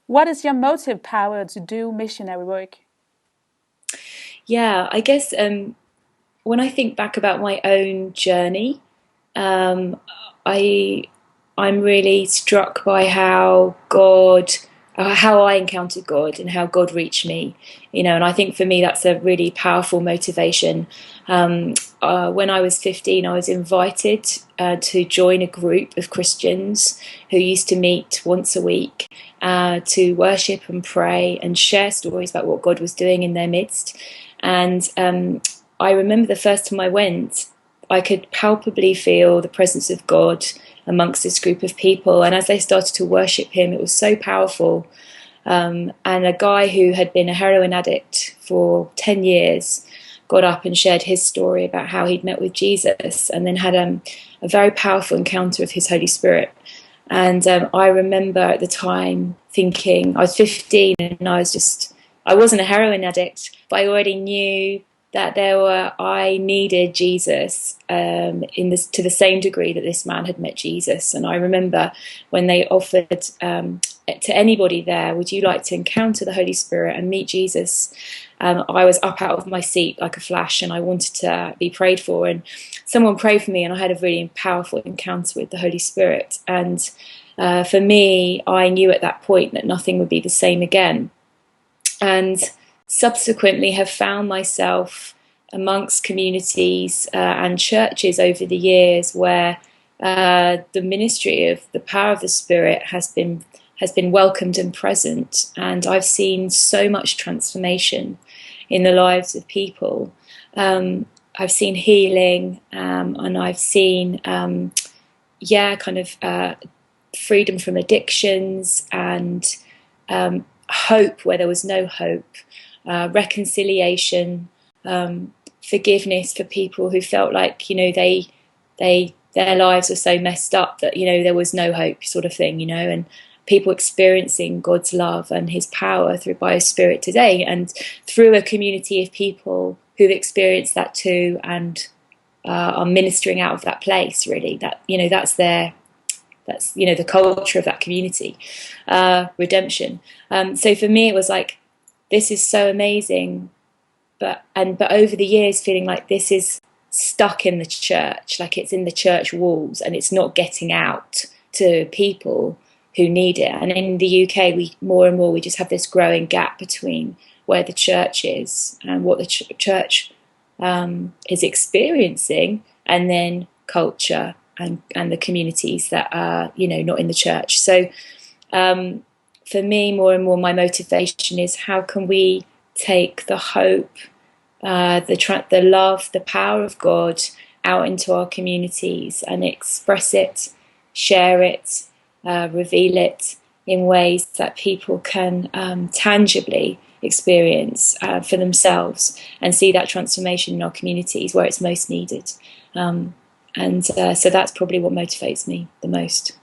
What is your motive power to do missionary work? Yeah, I guess when I think back about my own journey, um, I I'm really struck by how I encountered God and how God reached me, and I think for me that's a really powerful motivation. When I was 15, I was invited to join a group of Christians who used to meet once a week to worship and pray and share stories about what God was doing in their midst. And I remember the first time I went, I could palpably feel the presence of God amongst this group of people. And as they started to worship him, it was so powerful. And a guy who had been a heroin addict for 10 years got up and shared his story about how he'd met with Jesus and then had a very powerful encounter with his Holy Spirit. And I remember at the time thinking, I was 15 and I wasn't a heroin addict, but I already knew that I needed Jesus to the same degree that this man had met Jesus. And I remember when they offered to anybody there, would you like to encounter the Holy Spirit and meet Jesus? I was up out of my seat like a flash, and I wanted to be prayed for. And someone prayed for me, and I had a really powerful encounter with the Holy Spirit. And for me, I knew at that point that nothing would be the same again. And subsequently have found myself amongst communities and churches over the years where the ministry of the power of the Spirit has been welcomed and present, and I've seen so much transformation in the lives of people. I've seen healing, and I've seen freedom from addictions, and hope where there was no hope, reconciliation, forgiveness for people who felt like their lives were so messed up that there was no hope, sort of thing, and people experiencing God's love and his power by his Spirit today, and through a community of people who've experienced that too and are ministering out of that place. Really, that's the culture of that community, redemption. So for me it was like, this is so amazing, but over the years feeling like this is stuck in the church, like it's in the church walls and it's not getting out to people who need it. And in the UK, we more and more just have this growing gap between where the church is and what the church is experiencing, and then culture and the communities that are not in the church. So for me, more and more, my motivation is how can we take the hope, the love, the power of God out into our communities and express it, share it, reveal it in ways that people can tangibly experience for themselves and see that transformation in our communities where it's most needed. So that's probably what motivates me the most.